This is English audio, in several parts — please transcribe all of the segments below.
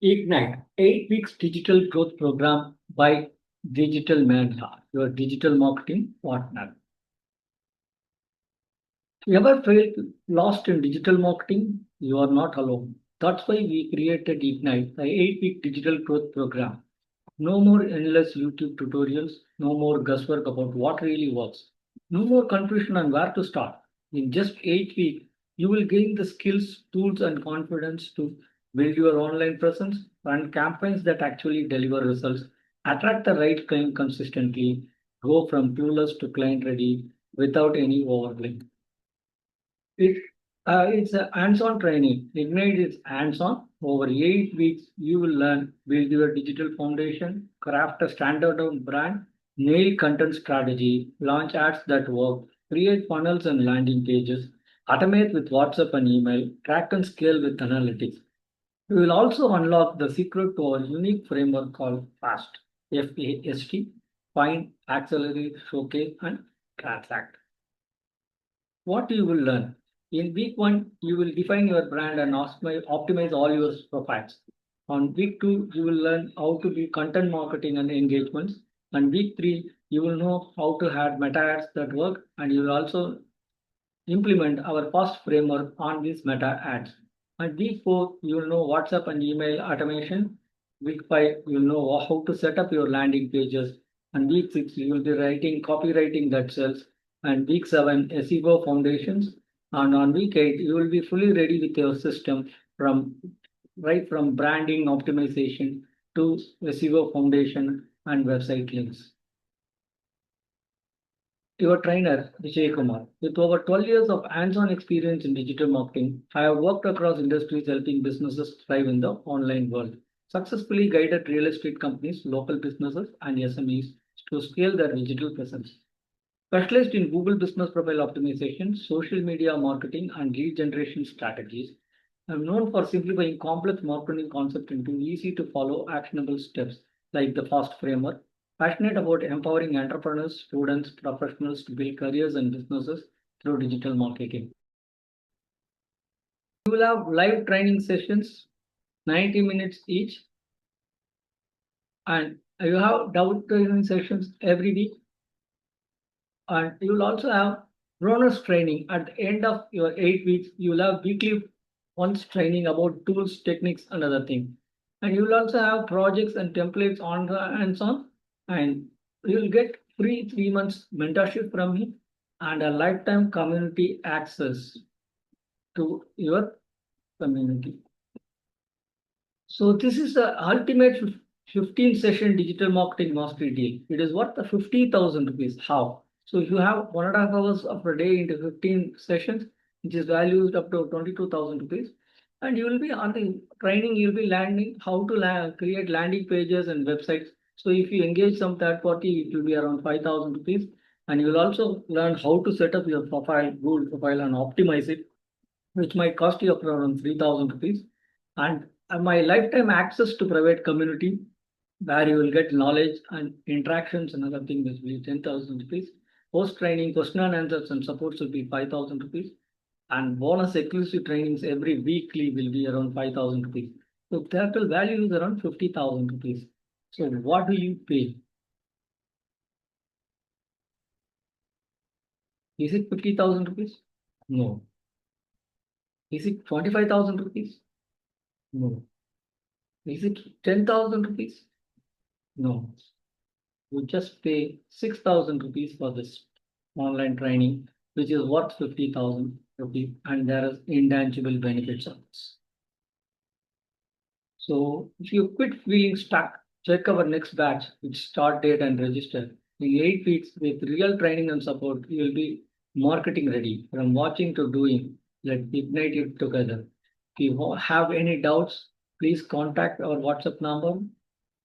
Ignite, 8 weeks digital growth program by Digital Mania, your digital marketing partner. You ever felt lost in digital marketing? You are not alone. That's why we created Ignite, the 8-week digital growth program. No more endless YouTube tutorials, no more guesswork about what really works, no more confusion on where to start. In just 8 weeks, you will gain the skills, tools, and confidence to build your online presence, run campaigns that actually deliver results, attract the right client consistently, go from clueless to client ready without any overwhelm. It's a hands-on training. Ignite is hands-on. Over 8 weeks, you will learn, build your digital foundation, craft a standalone brand, nail content strategy, launch ads that work, create funnels and landing pages, automate with WhatsApp and email, track and scale with analytics. You will also unlock the secret to our unique framework called FAST, FAST, Find, Accelerate, Showcase, and Transact. What you will learn. In week one, you will define your brand and optimize all your profiles. On week two, you will learn how to do content marketing and engagements. On week three, you will know how to add meta ads that work, and you will also implement our fast framework on these meta ads. And week four, you will know WhatsApp and email automation. Week five, you will know how to set up your landing pages. And week six, you will be writing copywriting that sells. And week seven, SEO foundations. And on week eight, you will be fully ready with your system from right from branding optimization to SEO foundation and website links. Your trainer, Vijay Kumar. With over 12 years of hands-on experience in digital marketing, I have worked across industries helping businesses thrive in the online world. Successfully guided real estate companies, local businesses, and SMEs to scale their digital presence. Specialized in Google Business Profile Optimization, social media marketing, and lead generation strategies. I'm known for simplifying complex marketing concepts into easy to follow actionable steps like the FAST framework. Passionate about empowering entrepreneurs, students, professionals to build careers and businesses through digital marketing. You will have live training sessions, 90 minutes each, and you have doubt training sessions every week. And you will also have bonus training at the end of your 8 weeks. You will have weekly once training about tools, techniques, and other things. And you will also have projects and templates on the hands-on, and you will get free 3 months mentorship from me and a lifetime community access to your community. So this is the ultimate 15 session digital marketing mastery deal. It is worth the 50,000 rupees. How? So if you have 1.5 hours of a day into 15 sessions, which is valued up to 22,000 rupees, and you will be on the training, you'll be learning how to create landing pages and websites. So if you engage some third party, it will be around 5,000 rupees. And you will also learn how to set up your profile, Google profile, and optimize it, which might cost you around 3,000 rupees. And my lifetime access to private community, where you will get knowledge and interactions and other things, will be 10,000 rupees. Post training, question and answers and supports will be 5,000 rupees. And bonus exclusive trainings every weekly will be around 5,000 rupees. So total value is around 50,000 rupees. So what do you pay? Is it 50,000 rupees? No. Is it 25,000 rupees? No. Is it 10,000 rupees? No. You just pay 6,000 rupees for this online training, which is worth 50,000 rupees, and there is intangible benefits of this. So if you quit feeling stuck, check our next batch with start date and register. In 8 weeks, with real training and support, you will be marketing ready from watching to doing. Let's ignite it together. If you have any doubts, please contact our WhatsApp number,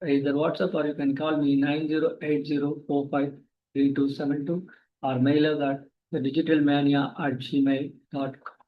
either WhatsApp or you can call me 9080453272 or mail us at thedigitalmania@gmail.com.